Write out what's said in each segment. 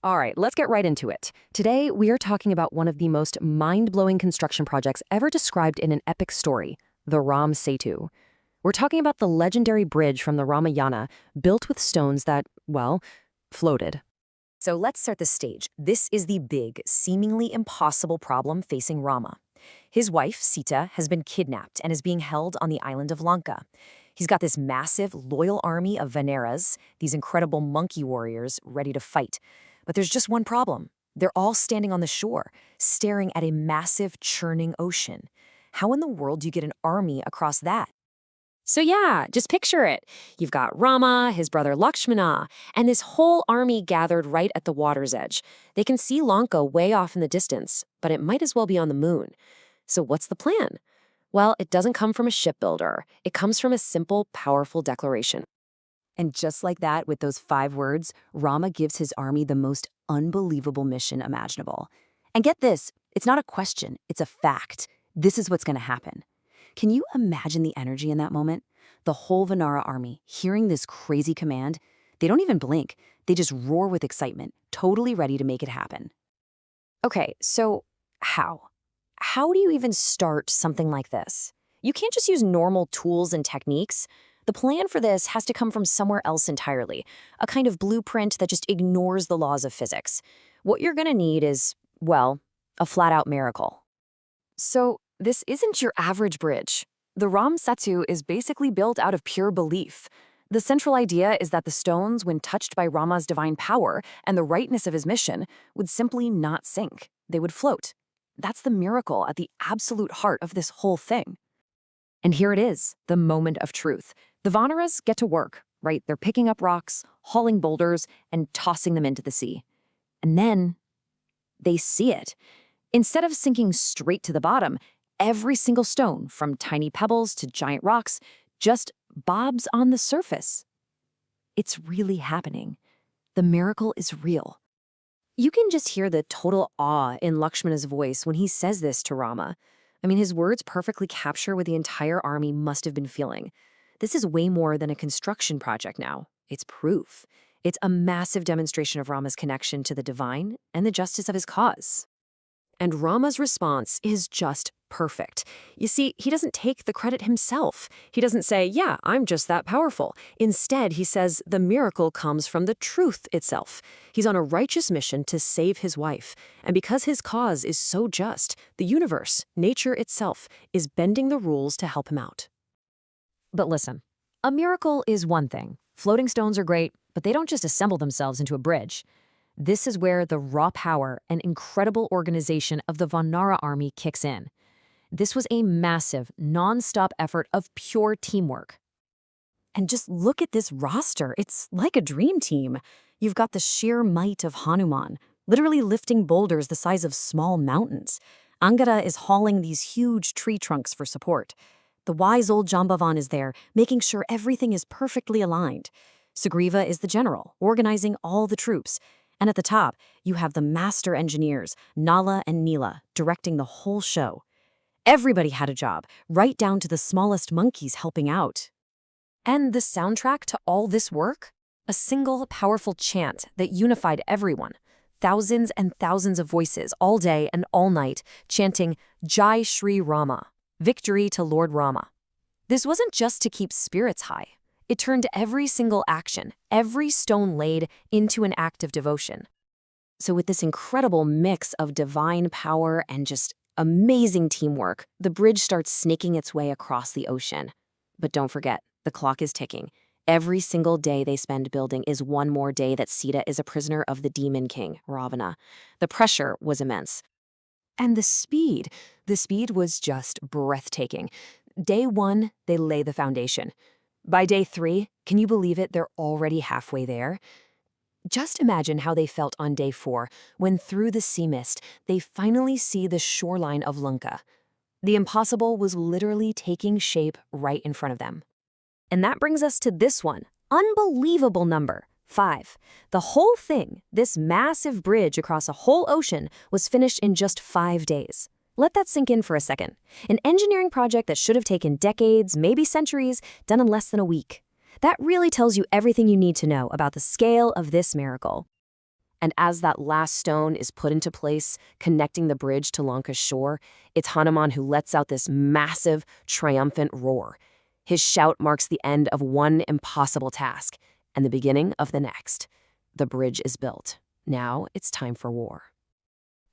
All right, let's get right into it. Today, we are talking about one of the most mind-blowing construction projects ever described in an epic story, the Ram Setu. We're talking about the legendary bridge from the Ramayana, built with stones that, well, floated. So let's set the stage. This is the big, seemingly impossible problem facing Rama. His wife, Sita, has been kidnapped and is being held on the island of Lanka. He's got this massive, loyal army of Vanaras, these incredible monkey warriors, ready to fight. But there's just one problem. They're all standing on the shore, staring at a massive, churning ocean. How in the world do you get an army across that? So yeah, just picture it. You've got Rama, his brother Lakshmana, and this whole army gathered right at the water's edge. They can see Lanka way off in the distance, but it might as well be on the moon. So what's the plan? Well, it doesn't come from a shipbuilder. It comes from a simple, powerful declaration. And just like that, with those 5 words, Rama gives his army the most unbelievable mission imaginable. And get this, it's not a question, it's a fact. This is what's going to happen. Can you imagine the energy in that moment? The whole Vanara army, hearing this crazy command, they don't even blink. They just roar with excitement, totally ready to make it happen. Okay, so how? How do you even start something like this? You can't just use normal tools and techniques. The plan for this has to come from somewhere else entirely, a kind of blueprint that just ignores the laws of physics. What you're going to need is, well, a flat-out miracle. So this isn't your average bridge. The Ram Setu is basically built out of pure belief. The central idea is that the stones, when touched by Rama's divine power and the rightness of his mission, would simply not sink. They would float. That's the miracle at the absolute heart of this whole thing. And here it is, the moment of truth. The Vanaras get to work, right? They're picking up rocks, hauling boulders, and tossing them into the sea. And then they see it. Instead of sinking straight to the bottom, every single stone, from tiny pebbles to giant rocks, just bobs on the surface. It's really happening. The miracle is real. You can just hear the total awe in Lakshmana's voice when he says this to Rama. I mean, his words perfectly capture what the entire army must have been feeling. This is way more than a construction project now. It's proof. It's a massive demonstration of Rama's connection to the divine and the justice of his cause. And Rama's response is just perfect. You see, he doesn't take the credit himself. He doesn't say, yeah, I'm just that powerful. Instead, he says the miracle comes from the truth itself. He's on a righteous mission to save his wife. And because his cause is so just, the universe, nature itself, is bending the rules to help him out. But listen, a miracle is one thing. Floating stones are great, but they don't just assemble themselves into a bridge. This is where the raw power and incredible organization of the Vanara army kicks in. This was a massive, non-stop effort of pure teamwork. And just look at this roster. It's like a dream team. You've got the sheer might of Hanuman, literally lifting boulders the size of small mountains. Angada is hauling these huge tree trunks for support. The wise old Jambavan is there, making sure everything is perfectly aligned. Sugriva is the general, organizing all the troops. And at the top, you have the master engineers, Nila and Nila, directing the whole show. Everybody had a job, right down to the smallest monkeys helping out. And the soundtrack to all this work? A single, powerful chant that unified everyone. Thousands and thousands of voices all day and all night chanting Jai Shri Rama, victory to Lord Rama. This wasn't just to keep spirits high. It turned every single action, every stone laid, into an act of devotion. So with this incredible mix of divine power and just amazing teamwork, the bridge starts snaking its way across the ocean. But don't forget, the clock is ticking. Every single day they spend building is one more day that Sita is a prisoner of the demon king, Ravana. The pressure was immense. And the speed was just breathtaking. Day 1, they lay the foundation. By day 3, can you believe it, they're already halfway there? Just imagine how they felt on day 4, when through the sea mist, they finally see the shoreline of Lanka. The impossible was literally taking shape right in front of them. And that brings us to this one, unbelievable number, 5. The whole thing, this massive bridge across a whole ocean, was finished in just 5 days. Let that sink in for a second. An engineering project that should have taken decades, maybe centuries, done in less than a week. That really tells you everything you need to know about the scale of this miracle. And as that last stone is put into place, connecting the bridge to Lanka's shore, it's Hanuman who lets out this massive, triumphant roar. His shout marks the end of one impossible task and the beginning of the next. The bridge is built. Now it's time for war.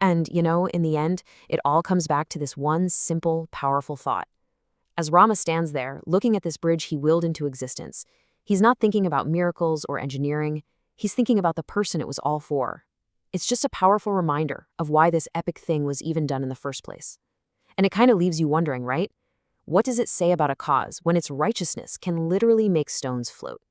And, in the end, it all comes back to this one simple, powerful thought. As Rama stands there, looking at this bridge he willed into existence, he's not thinking about miracles or engineering. He's thinking about the person it was all for. It's just a powerful reminder of why this epic thing was even done in the first place. And it kind of leaves you wondering, right? What does it say about a cause when its righteousness can literally make stones float?